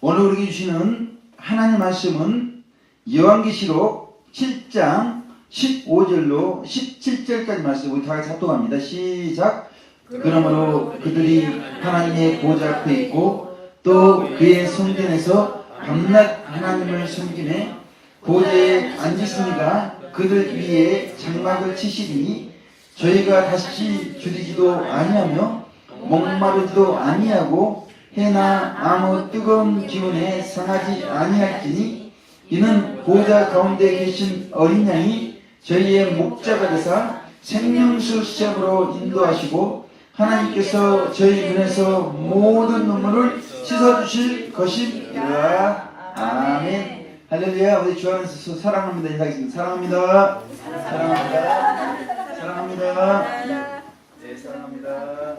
오늘 우리에게 주시는 하나님 말씀은 요한계시록 7장 15절로 17절까지 말씀 우리 다 같이 합독합니다. 시작. 그러므로 그들이 하나님의 보좌 앞에 있고 또 그의 성전에서 밤낮 하나님을 섬기네 보좌에 앉으시니가 그들 위에 장막을 치시리니 저희가 다시 줄이지도 아니하며 목마르지도 아니하고 해나 아무 뜨거운 기운에 상하지 아니할지니 이는 보좌 가운데 계신 어린 양이 저희의 목자가 되사 생명수 시험으로 인도하시고 하나님께서 저희 눈에서 모든 눈물을 씻어주실 것입니다. 아멘. 할렐루야. 우리 주 안에서 사랑합니다. 인사하겠습니다. 사랑합니다. 사랑합니다. 사랑합니다. 네, 사랑합니다.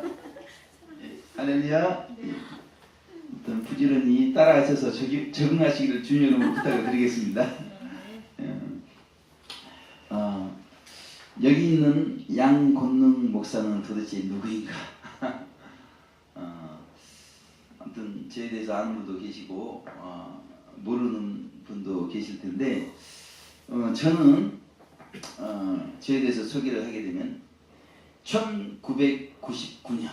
할렐루야. 부지런히 따라하셔서 적응하시기를 주님의 이름으로 부탁을 드리겠습니다. 여기 있는 양곤능 목사는 도대체 누구인가? 아무튼 저에 대해서 아는 분도 계시고 모르는 분도 계실 텐데 저는 저에 대해서 소개를 하게 되면 1999년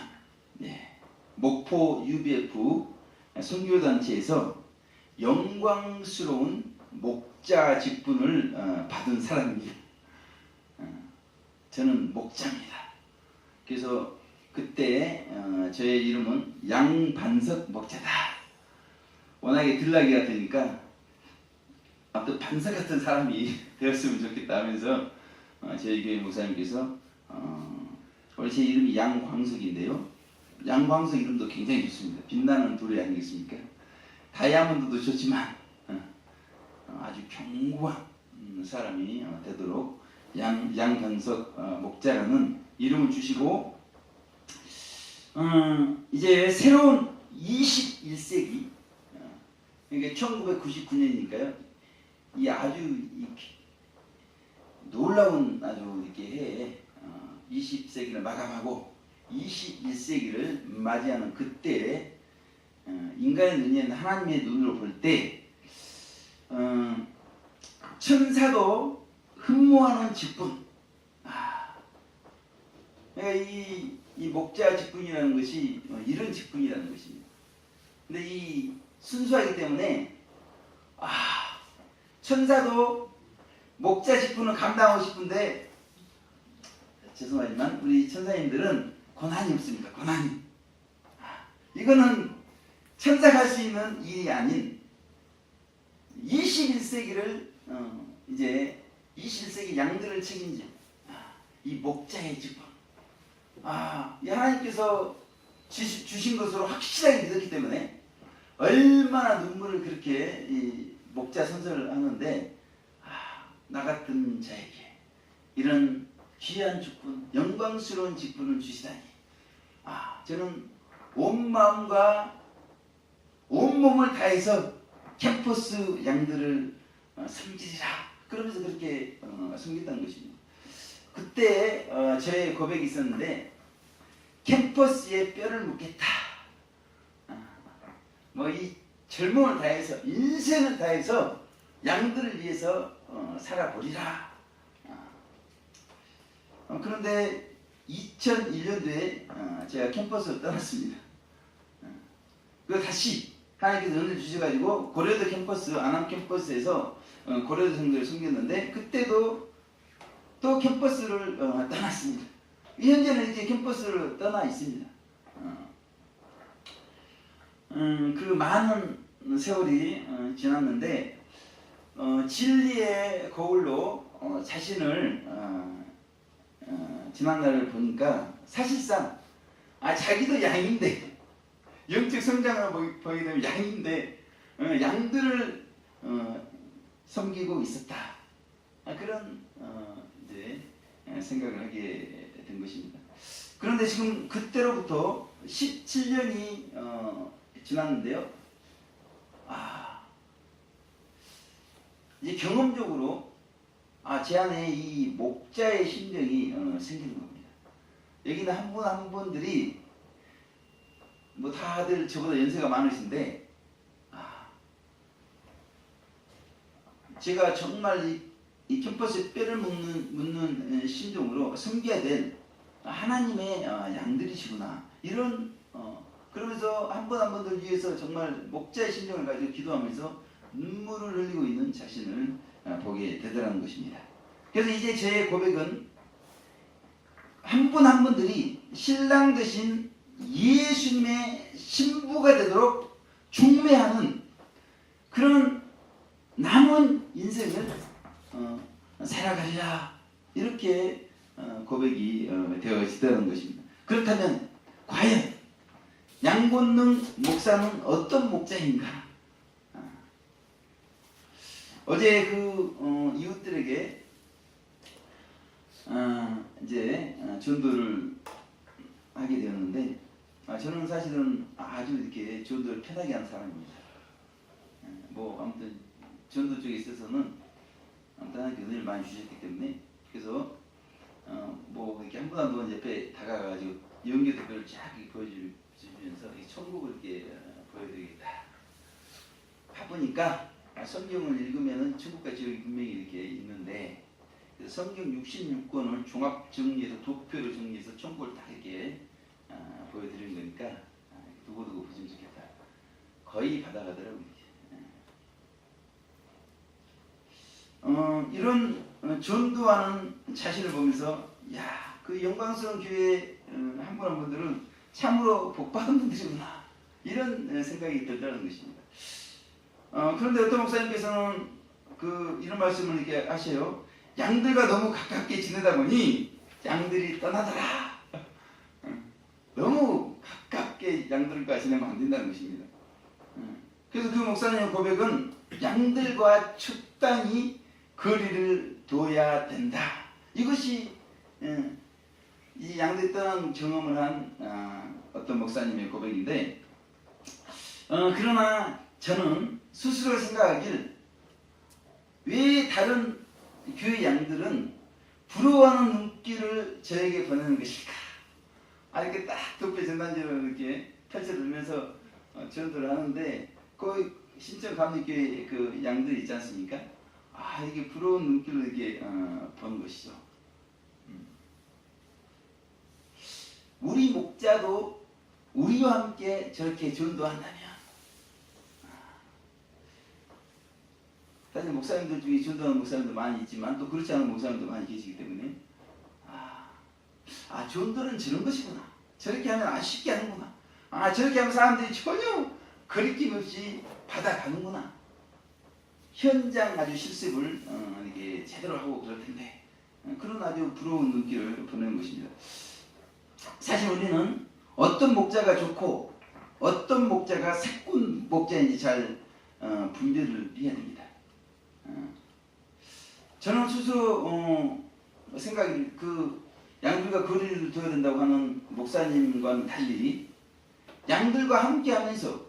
목포 UBF 선교단체에서 영광스러운 목자 직분을 받은 사람입니다. 저는 목자입니다. 그래서 그때 저의 이름은 양반석 목자다. 워낙에 들나귀 같으니까 아무튼 반석 같은 사람이 되었으면 좋겠다 하면서 저희 교회 목사님께서 원래 제 이름이 양광석인데요. 양광석 이름도 굉장히 좋습니다. 빛나는 돌이 아니겠습니까? 다이아몬드도 좋지만 아주 견고한 사람이 되도록 양광석 목자라는 이름을 주시고 이제 새로운 21세기 그러니까 1999년이니까요. 이 아주 놀라운 아주 이렇게 해 20세기를 마감하고 21세기를 맞이하는 그때 인간의 눈에는 하나님의 눈으로 볼 때 천사도 흠모하는 직분 그러니까 이 목자 직분이라는 것이 이런 직분이라는 것입니다. 근데 이 순수하기 때문에 천사도 목자 직분을 감당하고 싶은데 죄송하지만 우리 천사님들은 권한이 없습니다. 권한이. 이거는 천사가 할 수 있는 일이 아닌 21세기를 이제 21세기 양들을 책임진 이 목자의 직분. 이 하나님께서 주신 것으로 확실하게 믿었기 때문에 얼마나 눈물을 그렇게 이 목자 선서를 하는데 나 같은 자에게 이런 귀한 직분, 영광스러운 직분을 주시다니 저는 온 마음과 온 몸을 다해서 캠퍼스 양들을 섬기리라 그러면서 그렇게 섬겼다는 것입니다. 그때 저의 고백이 있었는데 캠퍼스에 뼈를 묻겠다. 뭐 이 젊음을 다해서 인생을 다해서 양들을 위해서 살아보리라. 그런데 2001년도에 제가 캠퍼스를 떠났습니다. 그 다시 하나님께서 은혜를 주셔가지고 고려대 캠퍼스, 안암 캠퍼스에서 고려대 성도를 섬겼는데 그때도 또 캠퍼스를 떠났습니다. 현재는 이제 캠퍼스를 떠나 있습니다. 그 많은 세월이 지났는데 진리의 거울로 자신을 지난날을 보니까 사실상 자기도 양인데 영적 성장을 보게 되면 양인데 양들을 섬기고 있었다. 그런 이제 생각을 하게 된 것입니다. 그런데 지금 그때로부터 17년이 지났는데요. 이제 경험적으로 제 안에 이 목자의 심정이 생기는 겁니다. 여기는 한 분 한 분들이 뭐 다들 저보다 연세가 많으신데 제가 정말 이 캠퍼스에 뼈를 묻는 심정으로 섬겨야 될 하나님의 양들이시구나. 이런 그러면서 한 번 한 번들 위해서 정말 목자의 심정을 가지고 기도하면서 눈물을 흘리고 있는 자신을 보게 되더라는 것입니다. 그래서 이제 제 고백은 한 분 한 분들이 신랑 되신 예수님의 신부가 되도록 중매하는 그런 남은 인생을 살아가리라, 이렇게 고백이 되어지다는 것입니다. 그렇다면 과연 양곤능 목사는 어떤 목자인가? 어제 그 이웃들에게 이제 전도를 하게 되었는데, 저는 사실은 아주 이렇게 전도를 편하게 하는 사람입니다. 뭐 아무튼 전도 쪽에 있어서는 하나님께 은혜를 많이 주셨기 때문에, 그래서 뭐 이렇게 한 분 한 분 옆에 다가가가지고 영계 대표를 쫙 보여주면서 천국을 이렇게 보여드리겠다. 바쁘니까 성경을 읽으면은 천국과 지옥이 분명히 이렇게 있는데, 성경 66권을 종합 정리해서 도표를 정리해서 천국을 다 이렇게 보여드리는 거니까 두고두고 보시면 좋겠다. 거의 받아가더라고요. 이런 전도하는 자신을 보면서, 야, 그 영광스러운 교회 한 분 한 분들은 참으로 복받은 분들이구나, 이런 생각이 들더라는 것입니다. 그런데 어떤 목사님께서는 이런 말씀을 이렇게 하셔요. 양들과 너무 가깝게 지내다 보니 양들이 떠나더라. 너무 가깝게 양들과 지내면 안 된다는 것입니다. 그래서 그 목사님의 고백은 양들과 적당히 거리를 둬야 된다. 이것이 이 양들이 떠난 경험을 한 어떤 목사님의 고백인데, 그러나 저는 스스로 생각하길, 왜 다른 교회 양들은 부러워하는 눈길을 저에게 보내는 것일까? 이렇게 딱 도표 전단지를 이렇게 펼쳐들면서 전도를 하는데, 그 신천 감리교회 그 양들이 있지 않습니까? 이게 부러운 눈길로 이렇게 보는 것이죠. 우리 목자도 우리와 함께 저렇게 전도한다면, 사실 목사님들 중에 전도하는 목사님도 많이 있지만 또 그렇지 않은 목사님도 많이 계시기 때문에, 전도는 저런 것이구나. 저렇게 하면 아주 쉽게 하는구나. 저렇게 하면 사람들이 전혀 거리낌 없이 받아가는구나. 현장 아주 실습을 이렇게 제대로 하고 그럴 텐데, 그런 아주 부러운 눈길을 보내는 것입니다. 사실 우리는 어떤 목자가 좋고 어떤 목자가 사꾼 목자인지 잘 분별을 해야 됩니다. 저는 스스로 생각이, 양들과 거리를 둬야 된다고 하는 목사님과는 달리 양들과 함께 하면서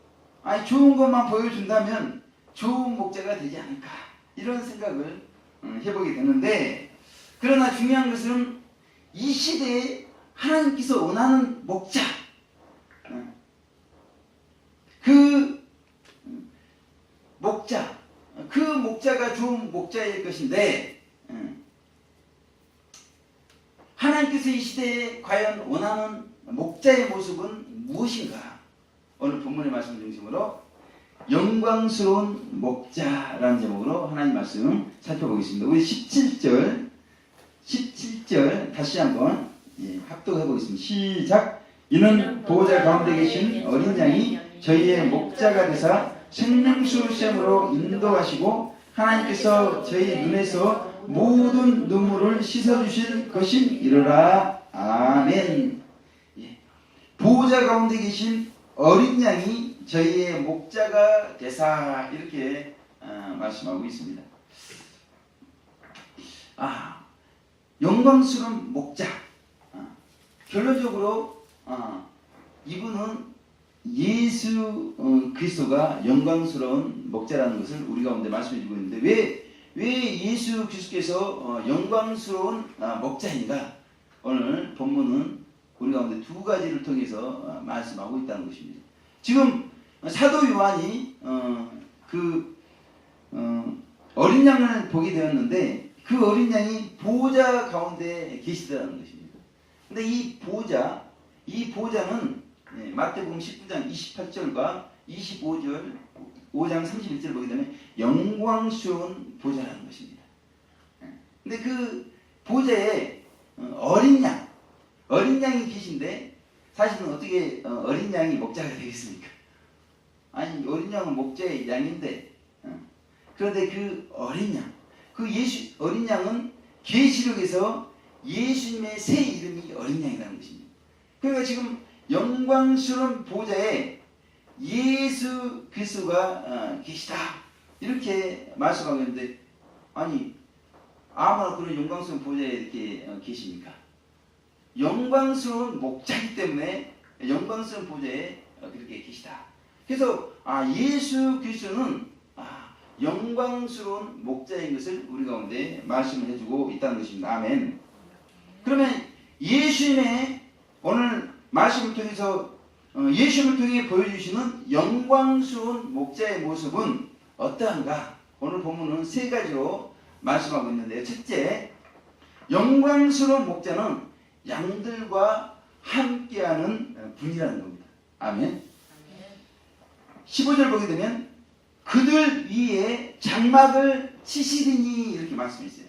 좋은 것만 보여준다면 좋은 목자가 되지 않을까, 이런 생각을 해보게 되는데, 그러나 중요한 것은 이 시대에 하나님께서 원하는 목자, 그 목자가 좋은 목자일 것인데, 하나님께서 이 시대에 과연 원하는 목자의 모습은 무엇인가? 오늘 본문의 말씀 중심으로 영광스러운 목자라는 제목으로 하나님 말씀 살펴보겠습니다. 우리 17절 다시 한번 합독해 보겠습니다. 시작. 이는 보호자 가운데 계신 어린 양이 저희의 목자가 되사 생명수 시험으로 인도하시고 하나님께서 저희 눈에서 모든 눈물을 씻어주실 것임이로라. 아멘. 보호자 가운데 계신 어린 양이 저희의 목자가 되사, 이렇게 말씀하고 있습니다. 영광스러운 목자. 결론적으로 이분은 예수 그리스도가 영광스러운 목자라는 것을 우리 가운데 말씀해 주고 있는데, 왜 예수 그리스도께서 영광스러운 목자인가? 오늘 본문은 우리 가운데 두 가지를 통해서 말씀하고 있다는 것입니다. 지금 사도 요한이 어린 어린 양을 보게 되었는데 그 어린 양이 보호자 가운데 계시더라는 것입니다. 근데 이 보호자는 마태복음 19장 28절과 25절 5장 31절을 보게 되면 영광스러운 보호자라는 것입니다. 근데 그 보호자에 어린 양이 계신데 사실은 어떻게 어린 양이 목자가 되겠습니까? 아니 어린 양은 목자의 양인데 그런데 그 어린 양, 어린 양은 계시록에서 예수님의 새 이름이 어린 양이라는 것입니다. 그러니까 지금 영광스러운 보호자에 예수 그리스도가 계시다 이렇게 말씀하고 있는데 아니 아무나 그런 영광스러운 보호자에 이렇게 계십니까? 영광스러운 목자이기 때문에 영광스러운 보호자에 그렇게 계시다. 그래서 예수 그리스도는 영광스러운 목자인 것을 우리 가운데 말씀을 해주고 있다는 것입니다. 아멘. 그러면 예수님의 오늘 말씀을 통해서 예수님을 통해 보여주시는 영광스러운 목자의 모습은 어떠한가? 오늘 본문은 세 가지로 말씀하고 있는데요. 첫째, 영광스러운 목자는 양들과 함께하는 분이라는 겁니다. 아멘. 15절 보게 되면 그들 위에 장막을 치시리니 이렇게 말씀했어요.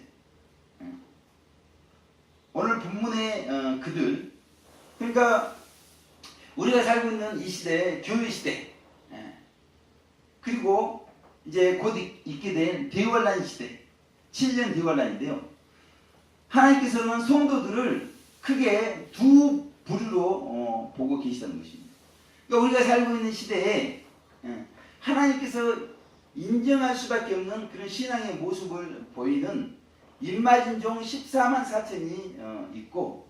오늘 본문의 그들, 그러니까 우리가 살고 있는 이 시대, 교회 시대, 그리고 이제 곧 있게 된 대환란 시대, 7년 대환란인데요. 하나님께서는 성도들을 크게 두 부류로 보고 계시다는 것입니다. 그러니까 우리가 살고 있는 시대에 하나님께서 인정할 수밖에 없는 그런 신앙의 모습을 보이는 임마진종 14만 4천이 있고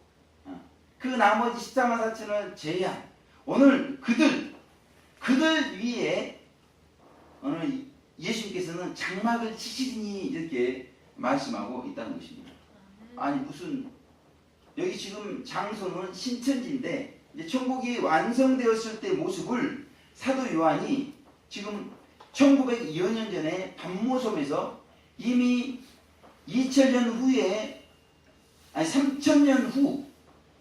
그 나머지 14만 4천을 제외한 오늘 그들 위에 오늘 예수님께서는 장막을 치시리니 이렇게 말씀하고 있다는 것입니다. 아니 무슨 여기 지금 장소는 신천지인데 이제 천국이 완성되었을 때 모습을 사도 요한이 지금 1902여 년 전에 반모섬에서 이미 2000년 후에 3000년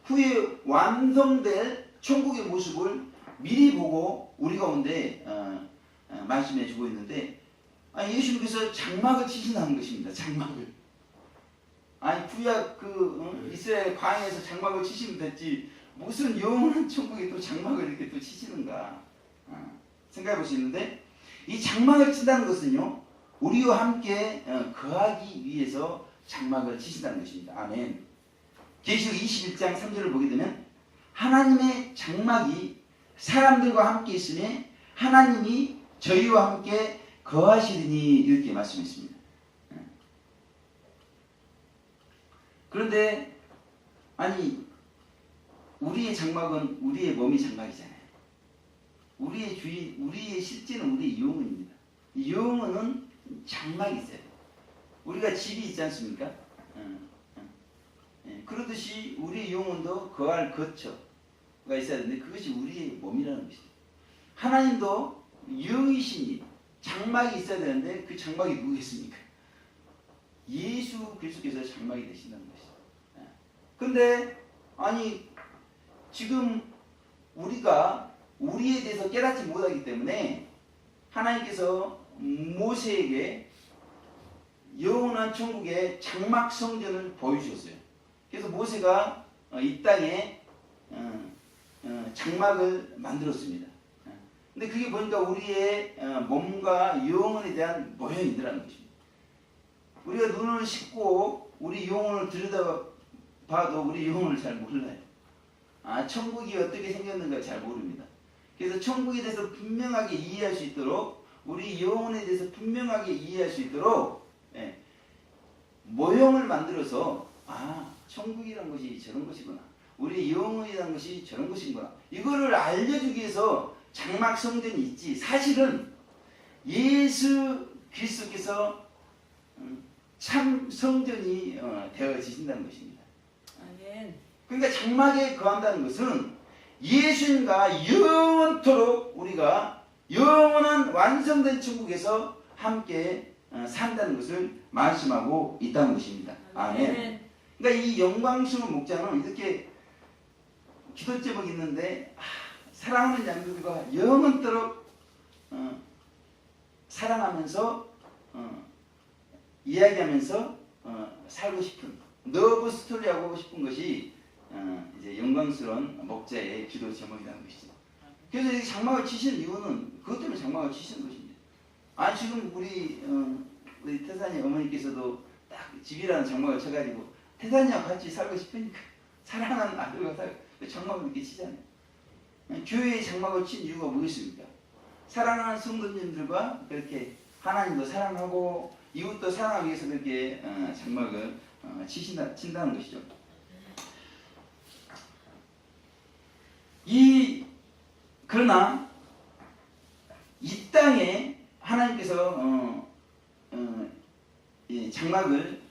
후에 완성될 천국의 모습을 미리 보고 우리 가운데 말씀해 주고 있는데 예수님께서 장막을 치신다는 것입니다. 장막을. 구약 이스라엘 광야에서 장막을 치시면 됐지 무슨 영원한 천국에 또 장막을 이렇게 또 치시는가 생각해 볼 수 있는데 이 장막을 친다는 것은요 우리와 함께 거하기 위해서 장막을 치신다는 것입니다. 아멘. 계시록 21장 3절을 보게 되면 하나님의 장막이 사람들과 함께 있으며 하나님이 저희와 함께 거하시리니 이렇게 말씀했습니다. 그런데 우리의 장막은 우리의 몸이 장막이잖아요. 우리의 실제는 우리의 영혼입니다. 이 영혼은 장막이 있어요. 우리가 집이 있지 않습니까? 그러듯이 우리의 영혼도 거할 거처가 있어야 되는데 그것이 우리의 몸이라는 것입니다. 하나님도 영이시니 장막이 있어야 되는데 그 장막이 누구겠습니까? 예수 그리스도께서 장막이 되신다는 것이죠. 그런데 지금 우리가 우리에 대해서 깨닫지 못하기 때문에 하나님께서 모세에게 영원한 천국의 장막 성전을 보여주셨어요. 그래서 모세가 이 땅에 장막을 만들었습니다. 근데 그게 보니까 우리의 몸과 영혼에 대한 모형이더라는 것입니다. 우리가 눈을 씻고 우리 영혼을 들여다봐도 우리 영혼을 잘 몰라요. 천국이 어떻게 생겼는가 잘 모릅니다. 그래서 천국에 대해서 분명하게 이해할 수 있도록 우리 영혼에 대해서 분명하게 이해할 수 있도록 모형을 만들어서 천국이란 것이 저런 것이구나. 우리 영혼이란 것이 저런 것이구나. 이거를 알려주기 위해서 장막 성전이 있지. 사실은 예수 그리스도께서 참 성전이 되어지신다는 것입니다. 그러니까 장막에 거한다는 것은 예수님과 영원토록 우리가 영원한 완성된 천국에서 함께 산다는 것을 말씀하고 있다는 것입니다. 아멘. 그러니까 이 영광스러운 목자는 이렇게 기도 제목이 있는데 사랑하는 양들과 영원토록 사랑하면서 이야기하면서 살고 싶은 러브 스토리하고 하고 싶은 것이 이제 영광스러운 목자의 기도 제목이라는 것이죠. 그래서 이 장막을 치시는 이유는 그것 때문에 장막을 치시는 것입니다. 지금 우리 태산이 어머니께서도 딱 집이라는 장막을 쳐가지고 태산이와 같이 살고 싶으니까 사랑하는 아들과 장막을 이렇게 치잖아요. 교회의 장막을 친 이유가 뭐겠습니까? 사랑하는 성도님들과 그렇게 하나님도 사랑하고 이웃도 사랑하기 위해서 그렇게 장막을 친다는 것이죠. 그러나 이 땅에 하나님께서 장막을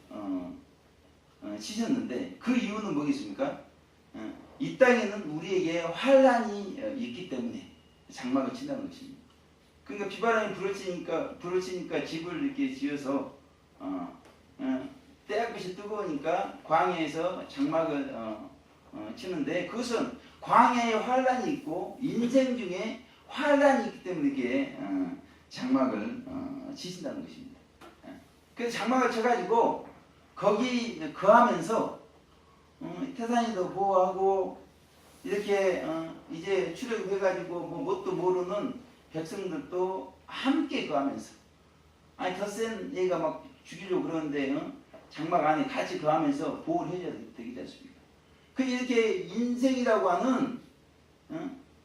치셨는데 그 이유는 뭐겠습니까? 이 땅에는 우리에게 환란이 있기 때문에 장막을 친다는 것입니다. 그러니까 비바람이 불어치니까 집을 이렇게 지어서 때약빛이 뜨거우니까 광야에서 장막을 치는데 그것은 광야에 환란이 있고 인생 중에 환란이 있기 때문에 이렇게 장막을 치신다는 것입니다. 그래서 장막을 쳐가지고 거기 거하면서 태산이도 보호하고 이렇게 이제 출애굽해가지고 뭣도 모르는 백성들도 함께 거하면서 덧센 얘가 막 죽이려고 그러는데 장막 안에 같이 거하면서 보호를 해줘야 되지 않습니까? 이렇게 인생이라고 하는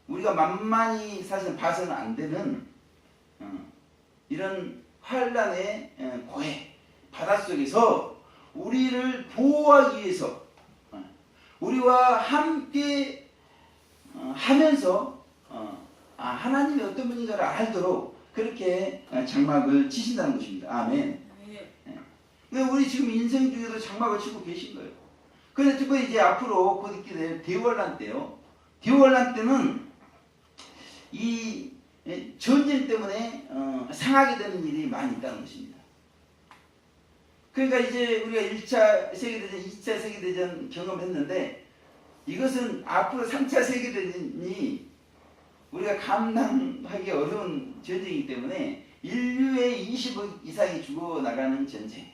우리가 만만히 사실 봐서는 안 되는 이런 환란의 고해 바닷속에서 우리를 보호하기 위해서 우리와 함께 하면서 하나님이 어떤 분인가를 알도록 그렇게 장막을 치신다는 것입니다. 아멘. 그러니까 우리 지금 인생 중에도 장막을 치고 계신 거예요. 그런데 특별히 이제 앞으로 곧 있게 될 대환란 때요. 대환란 때는 이 전쟁 때문에 상하게 되는 일이 많이 있다는 것입니다. 그러니까 이제 우리가 1차 세계대전, 2차 세계대전 경험했는데 이것은 앞으로 3차 세계대전이 우리가 감당하기 어려운 전쟁이기 때문에 인류의 20억 이상이 죽어나가는 전쟁.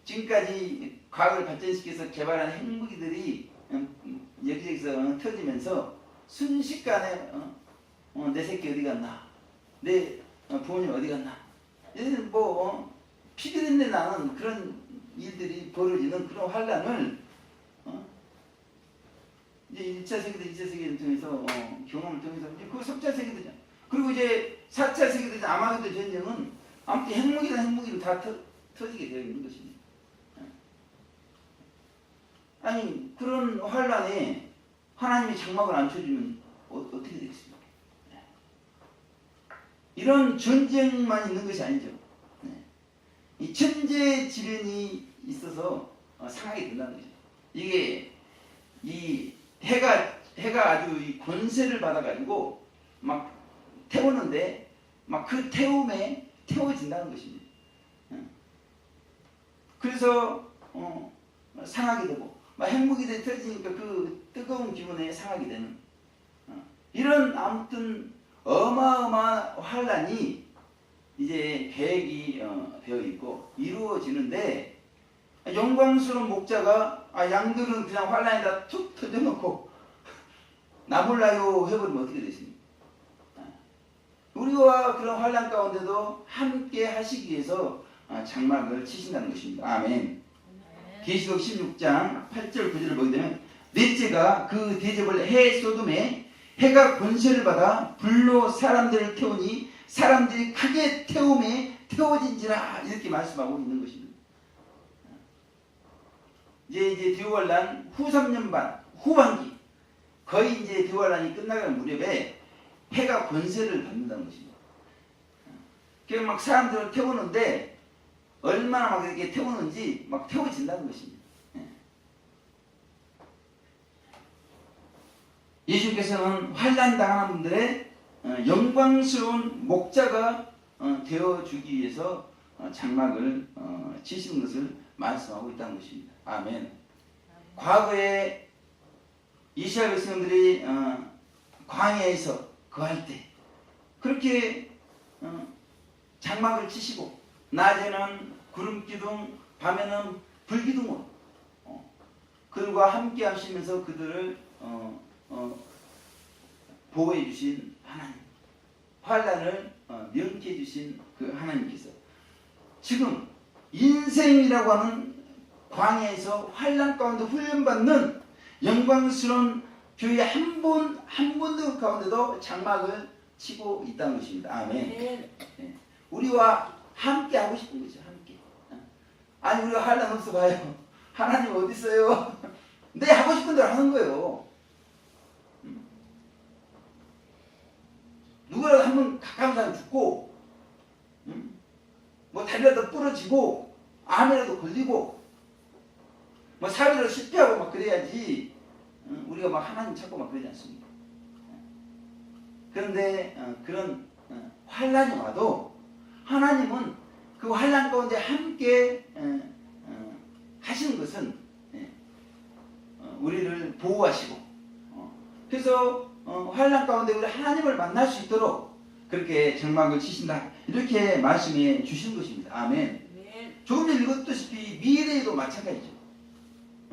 지금까지 과학을 발전시켜서 개발한 핵무기들이 여기저기서 터지면서 순식간에 내 새끼 어디 갔나? 내 부모님 어디 갔나? 이런 피디린내 나는 그런 일들이 벌어지는 그런 환란을 이제 1차 세계대전, 2차 세계대전 통해서 경험을 통해서 이제 그 3차 세계대전 그리고 이제 4차 세계대전 아마게도 전쟁은 아무튼 핵무기를 다 터지게 되어 있는 것입니다. 그런 환란에 하나님이 장막을 안 쳐주면 어떻게 되겠습니까? 이런 전쟁만 있는 것이 아니죠. 이 천재지변이 있어서 상하게 된다는 거죠. 이게 이 해가 아주 이 권세를 받아가지고 막 태우는데 막 그 태움에 태워진다는 것입니다. 그래서 상하게 되고 막 핵무기들이 터지니까 그 뜨거운 기운에 상하게 되는 이런 아무튼 어마어마한 환란이 이제 계획이 되어 있고 이루어지는데 영광스러운 목자가 양들은 그냥 환란에다 툭 터져놓고 나 몰라요 해버리면 어떻게 되십니까? 우리와 그런 환란 가운데도 함께 하시기 위해서 장막을 치신다는 것입니다. 아멘. 계시록 16장 8절 9절을 보게 되면 넷째가 그 대접을 해 쏟음에 해가 권세를 받아 불로 사람들을 태우니 사람들이 크게 태움에 태워진지라 이렇게 말씀하고 있는 것입니다. 이제 대환란 후 3년 반 후반기 거의 이제 대환란이 끝나가는 무렵에 해가 권세를 받는다는 것입니다. 그래서 막 사람들을 태우는데 얼마나 막 이렇게 태우는지 막 태워진다는 것입니다. 예수께서는 환난 당하는 분들의 영광스러운 목자가 되어주기 위해서 장막을 치시는 것을 말씀하고 있다는 것입니다. 아멘. 과거에 이스라엘 백성들이 광야에서 거할 때 그렇게 장막을 치시고 낮에는 구름 기둥, 밤에는 불기둥으로 그들과 함께 하시면서 그들을 보호해 주신 하나님, 환난을 면케해 주신 그 하나님께서 지금 인생이라고 하는 광야에서 환난 가운데 훈련받는 영광스러운 교회 한 분들 가운데도 장막을 치고 있다는 것입니다. 아멘. 네. 우리와 함께 하고 싶은 거죠. 함께. 아니 우리가 환난 없어 봐요. 하나님 어디 있어요? 내 하고 싶은 대로 하는 거예요. 누구라도 한 번 가까운 사람 죽고 뭐 다리라도 부러지고 암이라도 걸리고 뭐 사회로 실패하고 막 그래야지 우리가 막 하나님 찾고 막 그러지 않습니까? 그런데 그런 환난이 와도 하나님은 그 환난 가운데 함께 하시는 것은 우리를 보호하시고 그래서 환난 가운데 우리 하나님을 만날 수 있도록 그렇게 장막을 치신다 이렇게 말씀해 주신 것입니다. 아멘. 조금 전에 읽었다시피 미래에도 마찬가지죠.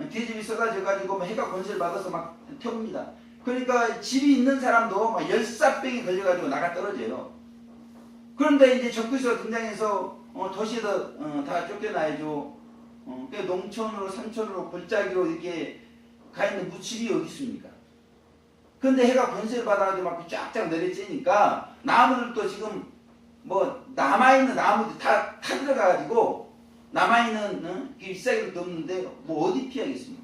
대집이 쏟아져 가지고 해가 권세를 받아서 막 태웁니다. 그러니까 집이 있는 사람도 막 열사병이 걸려가지고 나가 떨어져요. 그런데 이제 적그리스도가 등장해서 도시에다 다 쫓겨나야죠. 농촌으로 산촌으로 골짜기로 이렇게 가 있는 무집이 어디 있습니까? 그런데 해가 권세를 받아가지고 막 쫙쫙 내려지니까 나무들도 지금 뭐 남아있는 나무들 다 타들어가가지고 남아있는 잎사귀도 없는데 뭐 어디 피하겠습니까?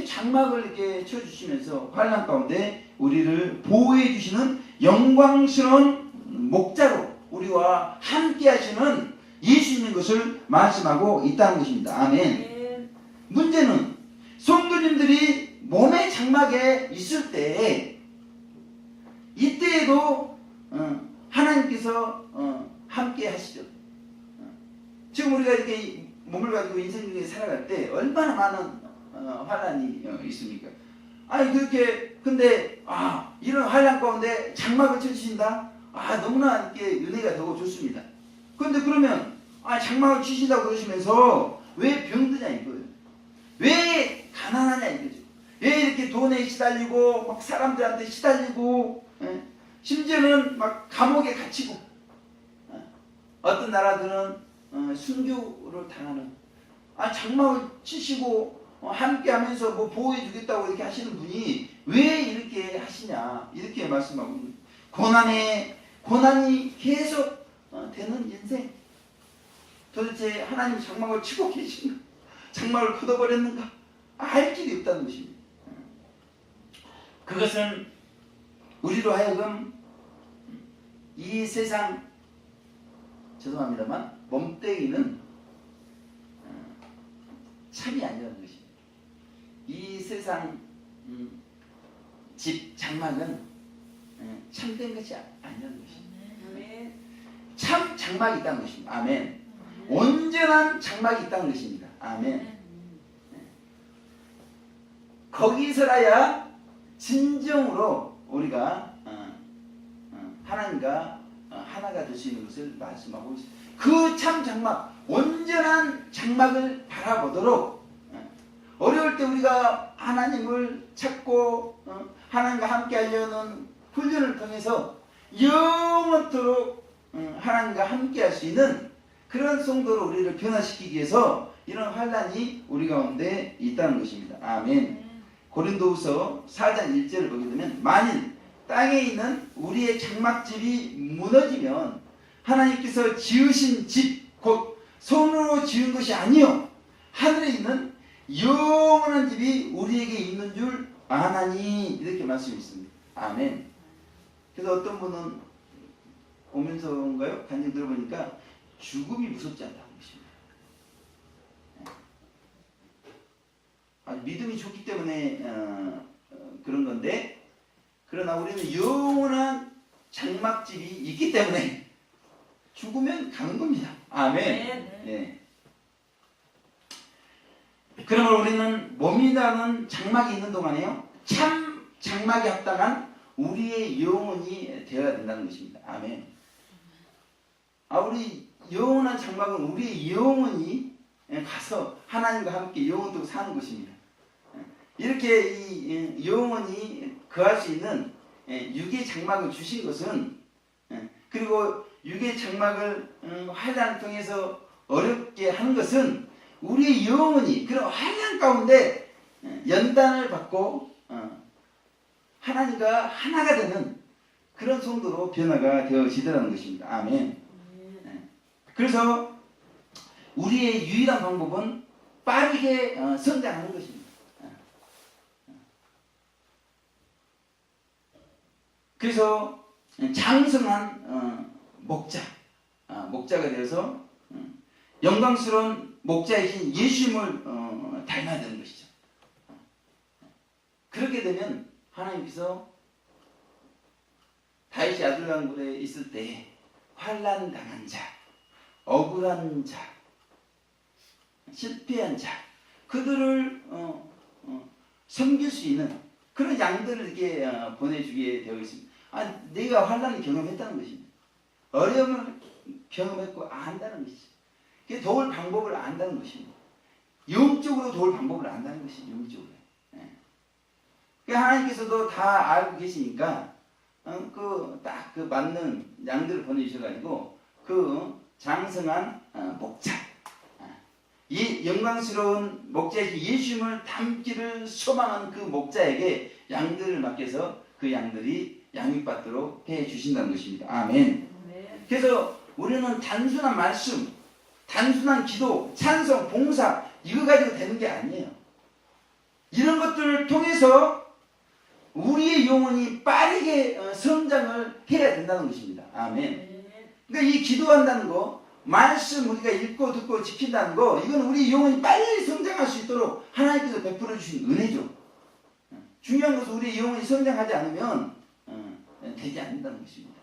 장막을 이렇게 쳐주시면서 환난 가운데 우리를 보호해 주시는 영광스러운 목자로 우리와 함께 하시는 예수님인 것을 말씀하고 있다는 것입니다. 아멘. 문제는 성도님들이 몸의 장막에 있을 때 이때에도 하나님께서 함께 하시죠. 지금 우리가 이렇게 몸을 가지고 인생 중에 살아갈 때 얼마나 많은 환난이 있습니까? 아니 그렇게 근데 이런 환난 가운데 장막을 쳐주신다? 너무나 이렇게 은혜가 되고 좋습니다. 그런데 그러면 장막을 치신다고 그러시면서 왜 병드냐 이거예요. 왜 가난하냐 이거죠. 왜 이렇게 돈에 시달리고 막 사람들한테 시달리고 심지어는 막 감옥에 갇히고 어떤 나라들은 순교를 당하는 장막을 치시고 함께 하면서 뭐 보호해 주겠다고 이렇게 하시는 분이 왜 이렇게 하시냐 이렇게 말씀하고 고난이 계속 되는 인생 도대체 하나님 장막을 치고 계신가 장막을 굳어버렸는가 알 길이 없다는 것입니다. 그것은 우리로 하여금 이 세상 죄송합니다만 몸뚱이는 참이 아니라는 것입니다. 이 세상 집 장막은 참된 것이 아니라는 것입니다. 참 장막이 있다는 것입니다. 아멘. 온전한 장막이 있다는 것입니다. 아멘. 거기서라야 진정으로 우리가 하나님과 하나가 될 수 있는 것을 말씀하고 있습니다. 그 참 장막, 온전한 장막을 바라보도록 어려울 때 우리가 하나님을 찾고 하나님과 함께 하려는 훈련을 통해서 영원토록 하나님과 함께 할 수 있는 그런 성도로 우리를 변화시키기 위해서 이런 환난이 우리 가운데 있다는 것입니다. 아멘. 고린도후서 4장 1절을 보게 되면 만일 땅에 있는 우리의 장막집이 무너지면 하나님께서 지으신 집 곧 손으로 지은 것이 아니요 하늘에 있는 영원한 집이 우리에게 있는 줄 아나니 이렇게 말씀이 있습니다. 아멘. 그래서 어떤 분은 오면서인가요? 간증 들어보니까 죽음이 무섭지 않다는 것입니다. 믿음이 좋기 때문에 그런 건데 그러나 우리는 영원한 장막집이 있기 때문에 죽으면 가는 겁니다. 아멘. 네. 예. 그러므로 우리는 몸이라는 장막이 있는 동안에요, 참 장막에 합당한 우리의 영혼이 되어야 된다는 것입니다. 아멘. 우리 영원한 장막은 우리의 영혼이 가서 하나님과 함께 영원토록 사는 것입니다. 이렇게 이 영혼이 거할 수 있는 육의 장막을 주신 것은, 그리고 육의 장막을 환란을 통해서 어렵게 하는 것은 우리의 영혼이 그런 환란 가운데 연단을 받고 하나님과 하나가 되는 그런 성도로 변화가 되어지더라는 것입니다. 아멘. 그래서 우리의 유일한 방법은 빠르게 성장하는 것입니다. 그래서 장성한 목자가 되어서 영광스러운 목자이신 예수님을 닮아야 되는 것이죠. 그렇게 되면 하나님께서 다윗이 아둘람굴에 있을 때 환난 당한 자, 억울한 자, 실패한 자, 그들을 섬길 수 있는 그런 양들을 이렇게 보내주게 되어 있습니다. 내가 환난을 경험했다는 것입니다. 어려움을 경험했고 안다는 것이죠. 도울 방법을 안다는 것입니다. 영적으로 도울 방법을 안다는 것이죠. 영적으로. 하나님께서도 다 알고 계시니까 딱 그 맞는 양들을 보내주셔가지고 그 장성한 목자, 이 영광스러운 목자이신 예수님을 닮기를 소망하는 그 목자에게 양들을 맡겨서 그 양들이 양육받도록 해주신다는 것입니다. 아멘. 그래서 우리는 단순한 말씀, 단순한 기도, 찬송, 봉사 이거 가지고 되는 게 아니에요. 이런 것들을 통해서 우리의 영혼이 빠르게 성장을 해야 된다는 것입니다. 아멘. 그러니까 이 기도한다는 거, 말씀 우리가 읽고 듣고 지킨다는 거, 이건 우리 영혼이 빨리 성장할 수 있도록 하나님께서 베풀어 주신 은혜죠. 중요한 것은 우리 영혼이 성장하지 않으면 되지 않는다는 것입니다.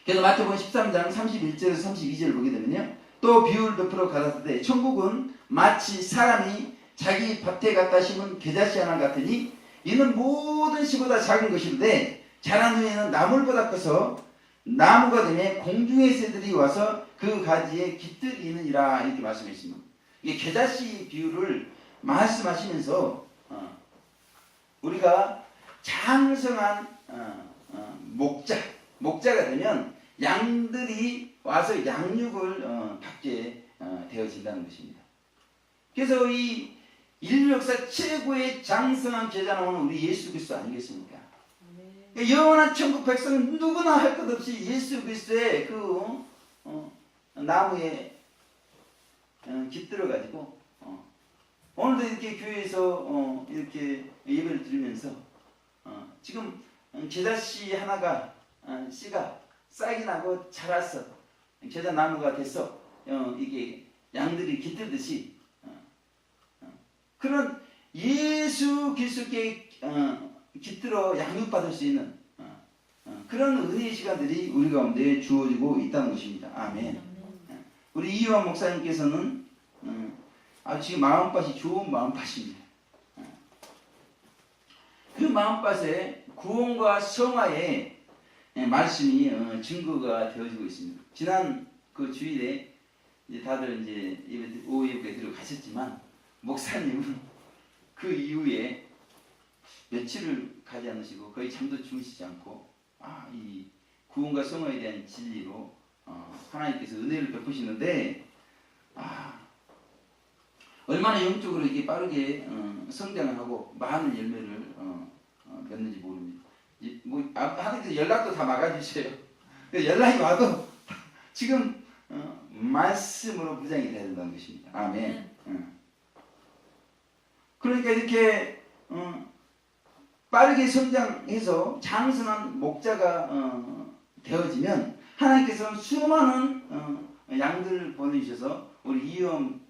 그래서 마태복음 13장 31절에서 32절을 보게 되면요, 또 비유를 베풀어 가라사대 천국은 마치 사람이 자기 밭에 갖다 심은 겨자씨 하나 같으니 이는 모든 씨보다 작은 것인데 자란 후에는 나물보다 커서 나무가 되며 공중의 새들이 와서 그 가지에 깃들이느니라, 이렇게 말씀했습니다. 이게 겨자씨 비유를 말씀하시면서 우리가 장성한 목자가 되면 양들이 와서 양육을 받게 되어진다는 것입니다. 그래서 이 인류 역사 최고의 장성한 제자는 우리 예수 그리스도 아니겠습니까? 영원한 천국 백성은 누구나 할 것 없이 예수 그리스도의 그 나무에 깃들어가지고 오늘도 이렇게 교회에서 이렇게 예배를 드리면서 지금 겨자씨 하나가 씨가 싹이 나고 자랐어, 겨자 나무가 됐어, 이게 양들이 깃들듯이 그런 예수 그리스도께 깃들어 양육받을 수 있는 그런 은혜의 시간들이 우리 가운데 주어지고 있다는 것입니다. 아멘. 우리 이유환 목사님께서는 지금 마음밭이 좋은 마음밭입니다. 그 마음밭에 구원과 성화의 말씀이 증거가 되어지고 있습니다. 지난 그 주일에 이제 다들 이제 오후 예배에 들어가셨지만 목사님은 그 이후에 며칠을 가지 않으시고 거의 잠도 주무시지 않고 이 구원과 성화에 대한 진리로 하나님께서 은혜를 베푸시는데 얼마나 영적으로 이게 빠르게 성장을 하고 많은 열매를 맺는지 모릅니다. 하나님께서 연락도 다 막아주세요. 연락이 와도 지금 말씀으로 무장이 돼야 된다는 것입니다. 아멘. 그러니까 이렇게 빠르게 성장해서 장성한 목자가 되어지면 하나님께서는 수많은 양들을 보내주셔서 우리 이영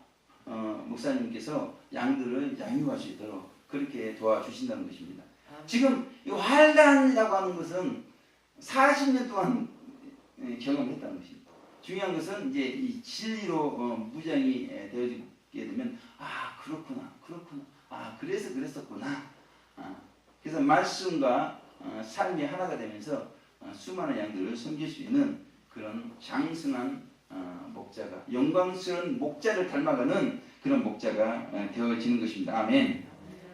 목사님께서 양들을 양육할 수 있도록 그렇게 도와주신다는 것입니다. 지금 이 환란이라고 하는 것은 40년 동안 경험했다는 것입니다. 중요한 것은 이제 이 진리로 무장이 되어지게 되면 그렇구나, 그래서 그랬었구나. 그래서 말씀과 삶이 하나가 되면서 수많은 양들을 섬길 수 있는 그런 장승한 목자가, 영광스러운 목자를 닮아가는 그런 목자가 되어지는 것입니다. 아멘.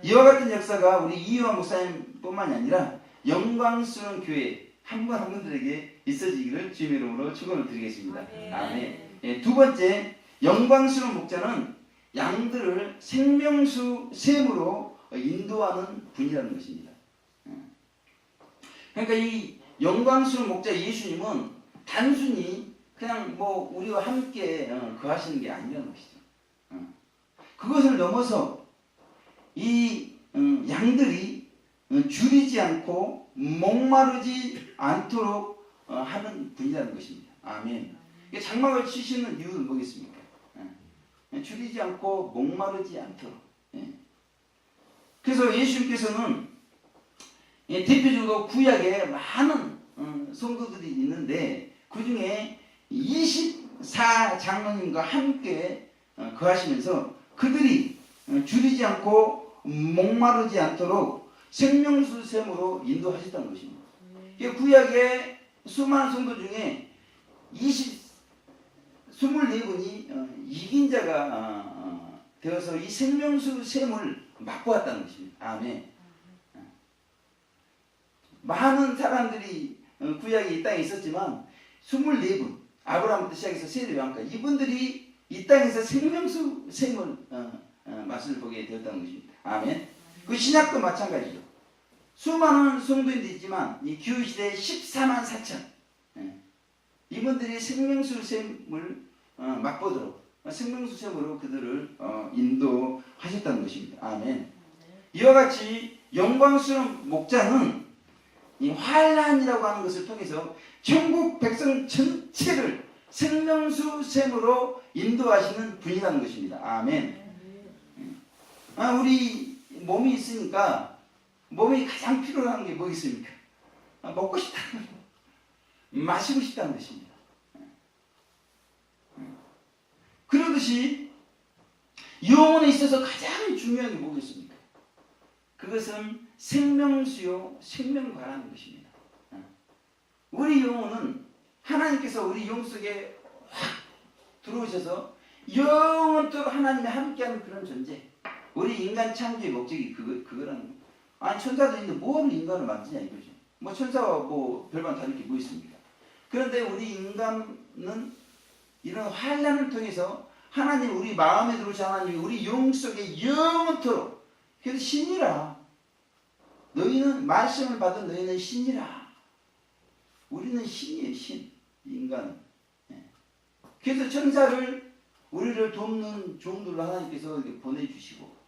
이와 같은 역사가 우리 이유화 목사님뿐만이 아니라 영광스러운 교회 한 분 한 분들에게 있어지기를 주님의 이름으로 축원을 드리겠습니다. 아멘. 두 번째, 영광스러운 목자는 양들을 생명수 샘으로 인도하는 분이라는 것입니다. 그러니까 이 영광스러운 목자 예수님은 단순히 그냥 우리와 함께 거하시는 게 아니라는 것이죠. 그것을 넘어서 이 양들이 줄이지 않고 목마르지 않도록 하는 분이라는 것입니다. 아멘. 장막을 치시는 이유는 뭐겠습니까? 줄이지 않고 목마르지 않도록. 그래서 예수님께서는 대표적으로 구약에 많은 성도들이 있는데 그 중에 24장로님과 함께 거하시면서 그들이 줄이지 않고 목마르지 않도록 생명수 샘으로 인도하셨다는 것입니다. 구약의 수많은 성도 중에 24분이 이긴 자가 되어서 이 생명수 샘을 맛보았다는 것입니다. 아멘. 많은 사람들이 구약에 이 땅에 있었지만 24분, 아브라함부터 시작해서 세례 요한까지 이분들이 이 땅에서 생명수 샘을 맛을 보게 되었다는 것입니다. 아멘. 그 신약도 마찬가지죠. 수많은 성도인들이 있지만 이 교회시대에 14만 4천 이분들이 생명수 샘을 맛보도록 생명수 샘으로 그들을 인도하셨다는 것입니다. 아멘. 이와 같이 영광스러운 목자는 이 환란이라고 하는 것을 통해서 천국 백성 전체를 생명수 샘으로 인도하시는 분이라는 것입니다. 아멘. 우리 몸이 있으니까 몸이 가장 필요로 하는 게 뭐겠습니까? 먹고 싶다는 거, 마시고 싶다는 것입니다. 그러듯이 영혼에 있어서 가장 중요한 게 뭐겠습니까? 그것은 생명수요 생명과라는 것입니다. 우리 영혼은 하나님께서 우리 영 속에 확 들어오셔서 영원토록 하나님과 함께하는 그런 존재. 우리 인간 창조의 목적이 그거라는 거예요. 아니 천사도 있는데 뭐하러 인간을 만드냐 이거죠. 천사와 별반 다를 게 뭐 있습니까? 그런데 우리 인간은 이런 환란을 통해서 하나님 우리 마음에 들어오신 하나님이 우리 영 속에 영원토록 그래서 신이라. 너희는 말씀을 받은 너희는 신이라. 우리는 신이에요. 신. 인간은. 그래서 천사를 우리를 돕는 종들로 하나님께서 보내주시고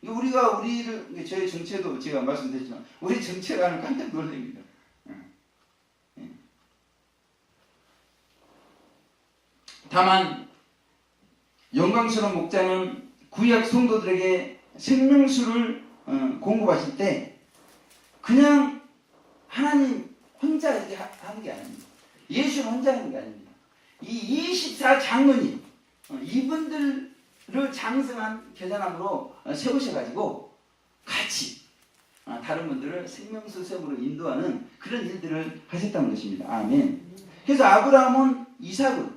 우리가 저희 정체도 제가 말씀드렸지만 우리 정체라는 깜짝 놀랍니다. 다만 영광스러운 목자는 구약 성도들에게 생명수를 공급하실 때 그냥 하나님 혼자 이렇게 하는 게 아닙니다. 예수는 혼자 하는 게 아닙니다. 이 24장로님 이분들을 장성한 계산함으로 세우셔가지고 같이 다른 분들을 생명수 샘으로 인도하는 그런 일들을 하셨다는 것입니다. 아멘. 그래서 아브라함은 이삭을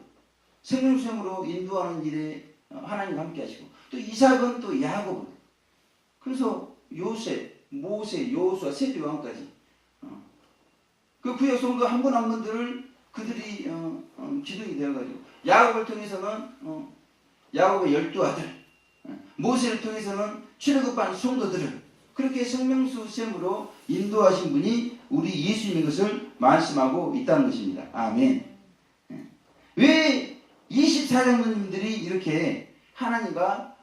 생명수 샘으로 인도하는 일에 하나님과 함께 하시고 또 이삭은 또 야곱을 그래서 요셉, 모세, 여호수아, 세례 요한까지 그 구약 성도 한 분 한 분들을 그들이 기둥이 되어가지고 야곱을 통해서는 야곱의 12아들 모세를 통해서는 출애굽한 성도들을 그렇게 생명수 샘으로 인도하신 분이 우리 예수님인 것을 말씀하고 있다는 것입니다. 아멘. 왜 24장로님들이 이렇게 하나님과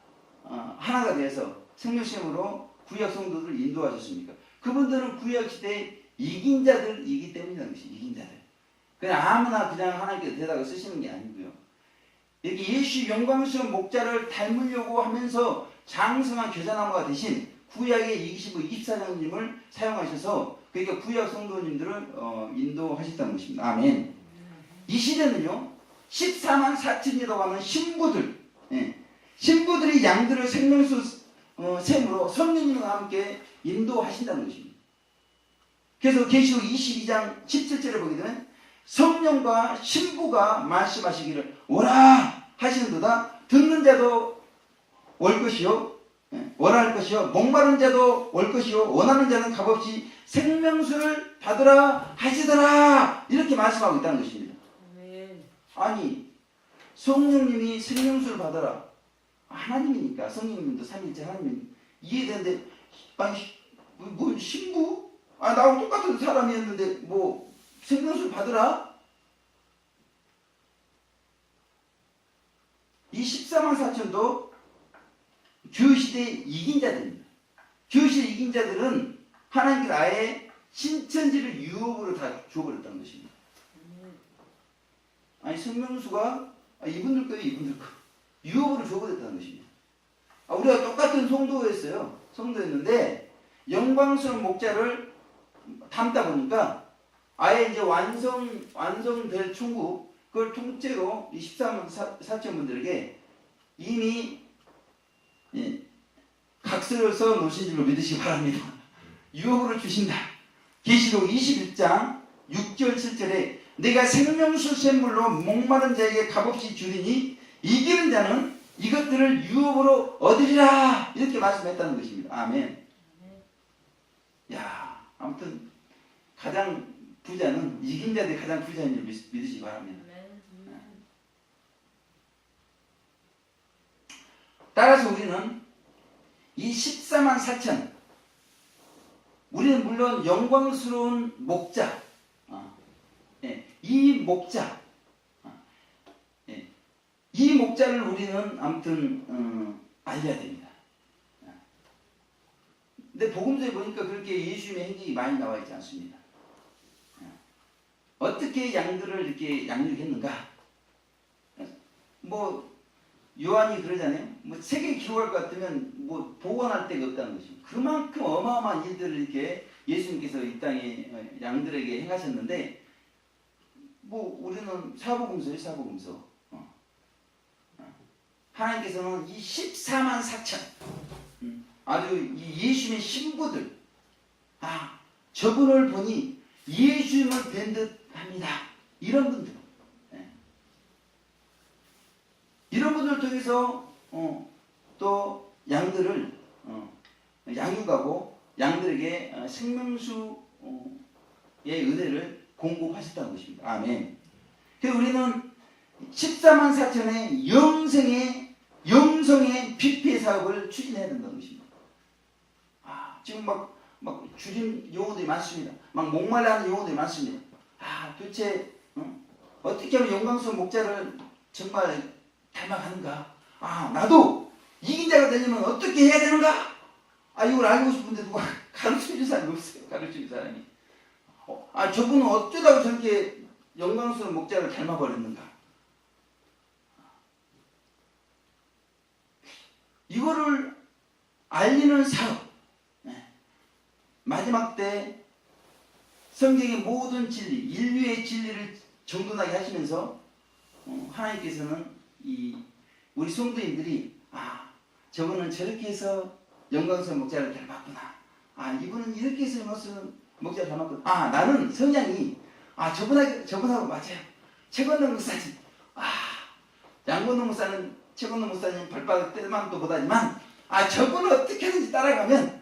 하나가 되어서 생명샘으로 구약 성도들을 인도하셨습니까? 그분들은 구약 시대에 이긴 자들이기 때문이라는 것이 이긴 자들. 그냥 아무나 그냥 하나님께서 대다가 쓰시는 게 아니고요. 이렇게 예수 영광스러운 목자를 닮으려고 하면서 장성한 교자나무가 되신 구약의 이기시고 24장님을 사용하셔서 그러니까 구약 성도님들을 인도하셨다는 것입니다. 아멘. 이 시대는요 14만 4천이라고 하는 신부들, 신부들이 양들을 생명수 셈으로 성령님과 함께 인도하신다는 것입니다. 그래서 계시록 22장 17절에 보게 되면 성령과 신부가 말씀하시기를 오라 하시는도다. 듣는 자도 올 것이요, 원할 것이요, 목마른 자도 올 것이요, 원하는 자는 값없이 생명수를 받으라 하시더라. 이렇게 말씀하고 있다는 것입니다. 아니 성령님이 생명수를 받아라, 하나님이니까, 성령님도 삼위일체 하나님이 이해되는데, 아니 뭐 신부? 나하고 똑같은 사람이었는데 뭐 생명수를 받으라? 이 14만 4천도 교시대의 이긴 자들입니다. 교시대 이긴 자들은 하나님께서 아예 신천지를 유업으로 다 줘버렸다는 것입니다. 아니 생명수가 이분들 거예요, 이분들 거. 유업으로 줘버렸다는 것입니다. 우리가 똑같은 성도였어요. 성도였는데 영광스러운 목자를 담다 보니까 아예 이제 완성될 천국, 그걸 통째로 이 14만 4천 분들에게 이미 각서를 써 놓으신 줄로 믿으시기 바랍니다. 유업으로 주신다. 계시록 21장 6절 7절에 내가 생명수 샘물로 목마른 자에게 값없이 주리니 이기는 자는 이것들을 유업으로 얻으리라. 이렇게 말씀했다는 것입니다. 아멘. 야, 아무튼 가장 부자는 이긴 자들이 가장 부자인 줄 믿으시기 바랍니다. 따라서 우리는 이 14만 4천, 우리는 물론 영광스러운 목자, 이 목자, 이 목자를 우리는 아무튼 알려야 됩니다. 근데 복음서에 보니까 그렇게 예수님의 행적이 많이 나와 있지 않습니다. 어떻게 양들을 이렇게 양육했는가? 뭐 요한이 그러잖아요. 뭐 세계 기록할 것 같으면 뭐 복원할 데가 없다는 것입니다. 그만큼 어마어마한 일들을 이렇게 예수님께서 이 땅에 양들에게 행하셨는데, 뭐 우리는 사복음서예요, 사복음서. 하나님께서는 이 14만 4천 아주 이 예수님의 신부들, 저분을 보니 예수님을 뵌 듯합니다. 이런 분들, 이런 분들 통해서 또 양들을 양육하고 양들에게 생명수의 은혜를 공급하셨다는 것입니다. 아멘. 그래서 우리는 14만 4천의 영성의 PPA 사업을 추진해야 된다는 것입니다. 지금 막 줄임 용어들이 많습니다. 막 목말라하는 용어들이 많습니다. 도대체 어떻게 하면 영광스러운 목자를 정말 닮아가는가? 나도 이긴 자가 되려면 어떻게 해야 되는가? 이걸 알고 싶은데 누가 가르쳐줄 사람이 없어요. 가르쳐줄 사람이. 저분은 어쩌다가 저렇게 영광스러운 목자를 닮아버렸는가? 이거를 알리는 사업. 마지막 때 성경의 모든 진리, 인류의 진리를 정돈하게 하시면서 하나님께서는 우리 성도인들이 저분은 저렇게 해서 영광스러운 목자를 닮았구나. 이분은 이렇게 해서 영광스러운 목자를 닮았구나. 나는 성향이 저분하고 맞아요. 최건동 목사님, 양건동 목사는 최건동 목사님 발바닥 때만도 보다지만 저분을 어떻게든지 따라가면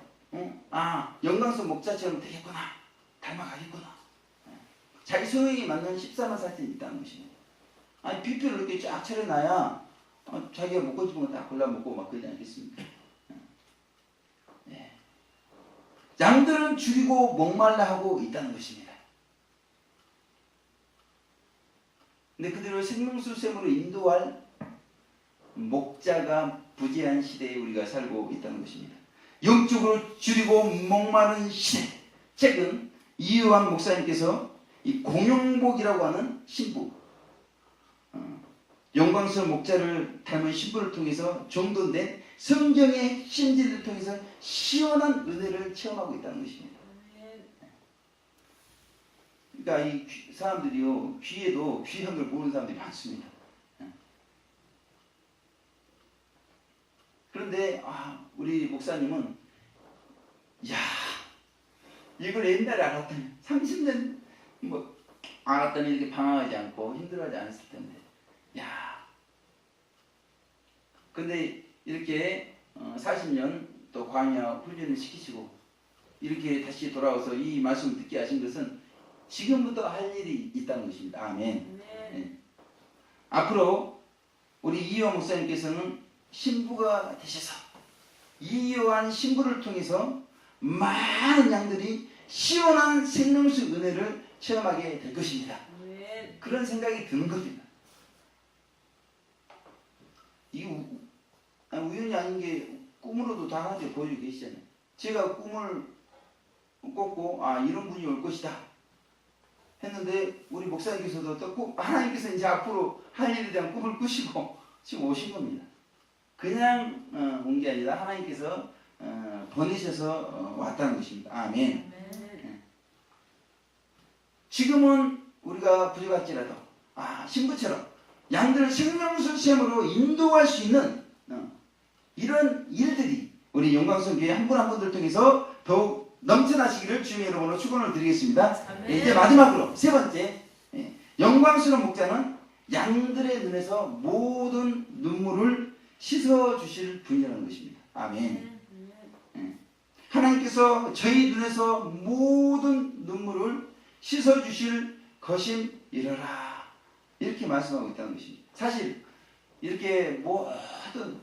영광스러운 목자처럼 되겠구나, 닮아가겠구나. 자기 성향에 맞는 14만 4천이 있다는 것입니다. 뷔페를 이렇게 쫙 차려놔야 자기가 먹고 싶은 거 다 골라 먹고 막 그러지 않겠습니까? 양들은 줄이고 목말라 하고 있다는 것입니다. 근데 그들을 생명수 샘으로 인도할 목자가 부재한 시대에 우리가 살고 있다는 것입니다. 영적으로 줄이고 목마른 시대. 최근 이유한 목사님께서 이 공용복이라고 하는 신부, 영광스러운 목자를 닮은 신부를 통해서 정돈된 성경의 신지를 통해서 시원한 은혜를 체험하고 있다는 것입니다. 그러니까 이 사람들이요, 귀에도 귀한 걸 모르는 사람들이 많습니다. 그런데 우리 목사님은 야, 이걸 옛날에 알았더니 30년 뭐 알았더니 이렇게 방황하지 않고 힘들어하지 않았을 텐데, 야, 근데 이렇게 40년 또 광야 훈련을 시키시고 이렇게 다시 돌아와서 이 말씀을 듣게 하신 것은 지금부터 할 일이 있다는 것입니다. 아멘. 네. 앞으로 우리 이효 목사님께서는 신부가 되셔서 이효한 신부를 통해서 많은 양들이 시원한 생명수 은혜를 체험하게 될 것입니다. 그런 생각이 드는 겁니다. 이게 우연이 아닌 게 꿈으로도 당하게 보여주고 계시잖아요. 제가 꿈을 꿨고 이런 분이 올 것이다 했는데 우리 목사님께서도 또 하나님께서 이제 앞으로 할 일에 대한 꿈을 꾸시고 지금 오신 겁니다. 그냥 온 게 아니라 하나님께서 보내셔서 왔다는 것입니다. 아멘. 지금은 우리가 부족할지라도 신부처럼 양들을 생명수 시험으로 인도할 수 있는 이런 일들이 우리 영광성 교회 한 분 한 분들 통해서 더욱 넘쳐나시기를 주님의 이름으로 축원을 드리겠습니다. 이제 마지막으로 세 번째, 영광스러운 목자는 양들의 눈에서 모든 눈물을 씻어주실 분이라는 것입니다. 아멘. 하나님께서 저희 눈에서 모든 눈물을 씻어주실 것임이러라, 이렇게 말씀하고 있다는 것입니다. 사실 이렇게 모든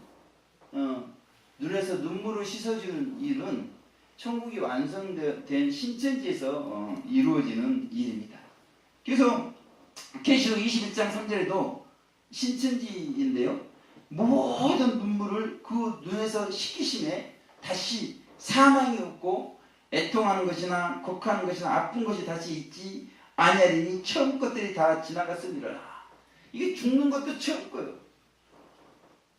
눈에서 눈물을 씻어주는 일은 천국이 완성된 신천지에서 이루어지는 일입니다. 그래서 계시록 21장 3절에도 신천지인데요, 모든 눈물을 그 눈에서 씻기심에 다시 사망이 없고 애통하는 것이나 곡하는 것이나 아픈 것이 다시 있지 아니하리니 처음 것들이 다 지나갔으리라. 이게 죽는 것도 처음 거예요.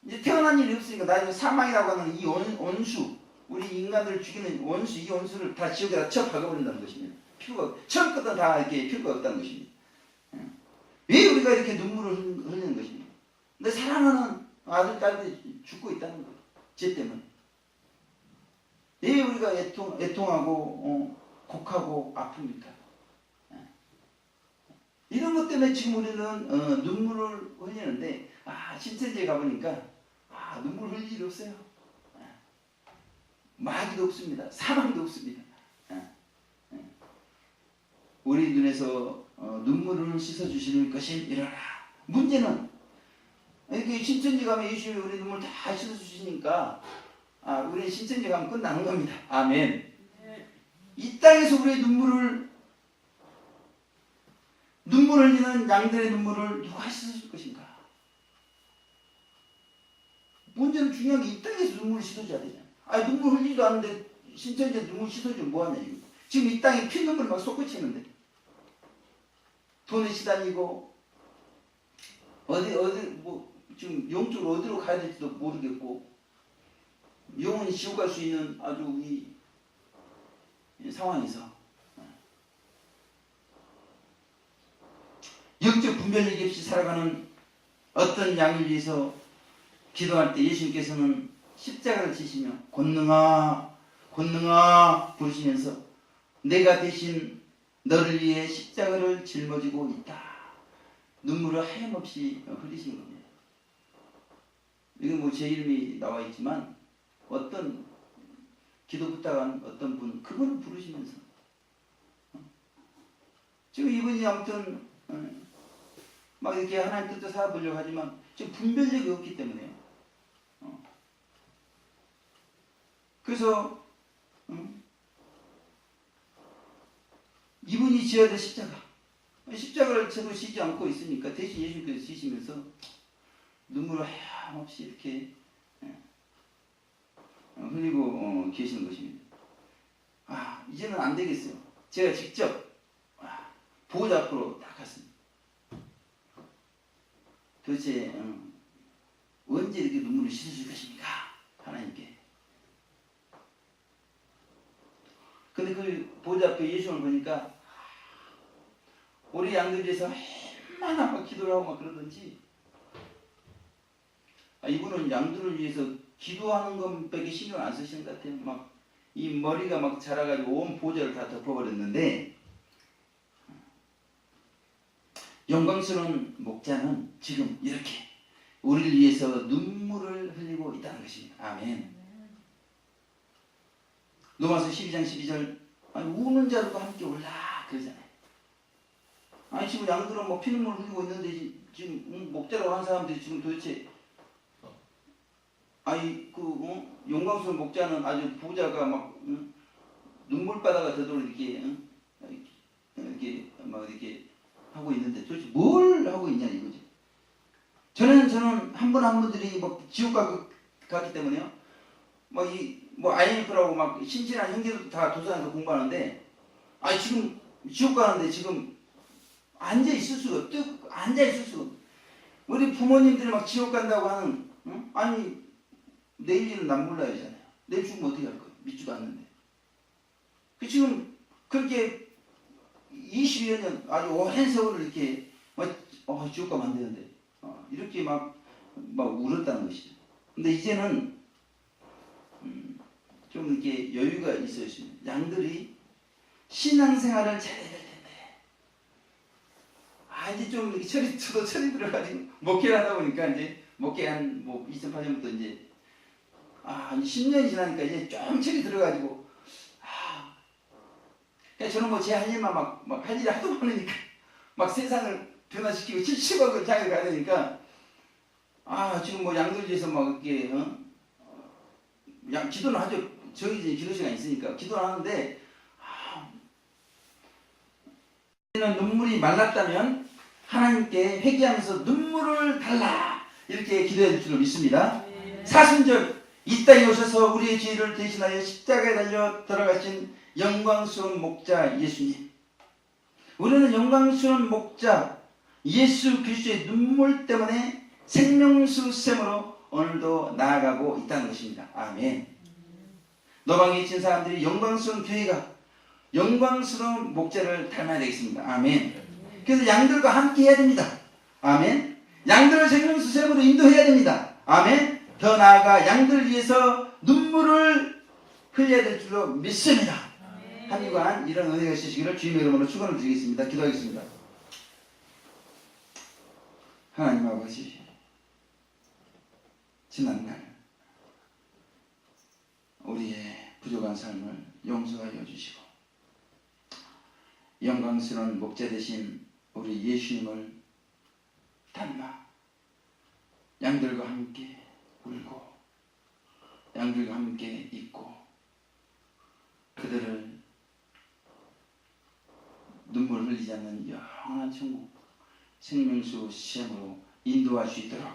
이제 태어난 일이 없으니까 나중에 사망이라고 하는 이 원수, 우리 인간들을 죽이는 원수, 이 원수를 다 지옥에다 쳐 박아버린다는 것입니다. 필요가, 처음 것도 다 이렇게 필요가 없다는 것입니다. 왜 우리가 이렇게 눈물을 흘리는 것입니까? 근데 사랑하는 아들, 딸들이 죽고 있다는 거예요. 죄 때문에. 왜 우리가 애통하고 곡하고 아픕니까? 이런 것 때문에 지금 우리는 눈물을 흘리는데 신천지에 가보니까 눈물 흘릴 일이 없어요. 마귀도 없습니다. 사망도 없습니다. 우리 눈에서 눈물을 씻어주시는 것임이러라. 문제는 이렇게 신천지 가면 예수님이 우리 눈물 다 씻어주시니까 우리 신천지 가면 끝나는 겁니다. 아멘. 이 땅에서 우리의 눈물을 흘리는 양들의 눈물을 누가 씻어줄 것인가? 문제는 중요한 게 이 땅에서 눈물을 씻어줘야 되잖아. 눈물 흘리지도 않는데 신천지에 눈물 씻어주면 뭐하냐 이거. 지금 이 땅에 피눈물 막 솟구치는데 돈에 시달리고 지금 영적으로 어디로 가야 될지도 모르겠고 영원히 지옥 갈 수 있는 아주 이 상황에서 영적 분별력이 없이 살아가는 어떤 양을 위해서 기도할 때 예수님께서는 십자가를 지시며 권능아 부르시면서 내가 대신 너를 위해 십자가를 짊어지고 있다. 눈물을 하염없이 흘리신 겁니다. 이건 제 이름이 나와 있지만 어떤 기도 부탁한 어떤 분, 그분을 부르시면서 지금 이분이 아무튼 막 이렇게 하나님 뜻을 살아보려고 하지만 지금 분별력이 없기 때문에요. 그래서 이분이 지어야 될 십자가를 제대로 지지 않고 있으니까 대신 예수님께서 지시면서 눈물을 하염없이 이렇게 흘리고 계시는 것입니다. 이제는 안 되겠어요. 제가 직접 보호자 앞으로 딱 갔습니다. 도대체 언제 이렇게 눈물을 씻어줄 것입니까? 하나님께. 근데 그 보호자 앞에 예수님을 보니까 우리 양들 위해서 얼마나 막 기도를 하고 막 그러든지, 이분은 양들을 위해서 기도하는 것밖에 신경 안 쓰시는 것 같아요. 막 이 머리가 막 자라가지고 온 보좌를 다 덮어버렸는데, 영광스러운 목자는 지금 이렇게 우리를 위해서 눈물을 흘리고 있다는 것입니다. 아멘. 로마서 12장 12절, 아니 우는 자들과 함께 올라 그러잖아요. 아니 지금 양들은 뭐 피눈물 흘리고 있는데 지금 목자라고 하는 사람들이 지금 도대체, 아니 영광스러운 목자는 아주 부자가 막 눈물바다가 되도록 이렇게 이렇게 막 이렇게 하고 있는데 도대체 뭘 하고 있냐 이거지. 저는 한 분 한 분들이 막 지옥 가기 때문에요. 막 IMF라고 막 신실한 형제들 다 도서관에서 공부하는데, 아니 지금 지옥 가는데 지금 앉아 있을 수가 우리 부모님들이 막 지옥 간다고 하는, 아니 내일 일은 난 몰라야잖아요. 내일 죽으면 어떻게 할 거예요? 믿지도 않는데. 지금 그렇게 20여 년 아주 오랜 세월을 이렇게 지옥 가면 안 되는데 이렇게 막 울었다는 것이죠. 근데 이제는 좀 이렇게 여유가 있어야 됩니다. 양들이 신앙생활을 잘해야 될 텐데, 이제 좀 이렇게 저도 철이 들어가지고 목회를 하다 보니까 이제 목회 한 2008년부터 이제 10년이 지나니까 이제 좀 철이 들어가지고, 저는 제 할 일만 막 할 일이 하도 많으니까 막 세상을 변화시키고 70억을 장을 가야 되니까, 지금 양들 위해서 막 이렇게 기도는 하죠. 저희 이제 기도 시간 있으니까 기도를 하는데, 눈물이 말랐다면 하나님께 회개하면서 눈물을 달라 이렇게 기도해야 될 줄로 믿습니다. 사순절, 이 땅에 오셔서 우리의 죄를 대신하여 십자가에 달려 돌아가신 영광스러운 목자 예수님, 우리는 영광스러운 목자 예수 그리스도의 눈물 때문에 생명수 샘으로 오늘도 나아가고 있다는 것입니다. 아멘. 노방에 있는 사람들이 영광스러운 교회가 영광스러운 목자를 닮아야 되겠습니다. 아멘. 그래서 양들과 함께 해야 됩니다. 아멘. 양들을 생명수 샘으로 인도해야 됩니다. 아멘. 더 나아가 양들을 위해서 눈물을 흘려야 될 줄로 믿습니다. 한 주간 이런 은혜가 있으시기를 주님의 이름으로 축원을 드리겠습니다. 기도하겠습니다. 하나님 아버지, 지난날 우리의 부족한 삶을 용서하여 주시고 영광스러운 목자 되신 우리 예수님을 닮아 양들과 함께 울고 양들과 함께 있고 그들을 눈물 흘리지 않는 영원한 천국 생명수 시험으로 인도할 수 있도록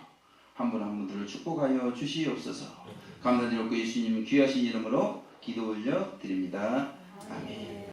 한 분 한 분들을 축복하여 주시옵소서. 감사드리고 예수님 귀하신 이름으로 기도 올려 드립니다. 아멘.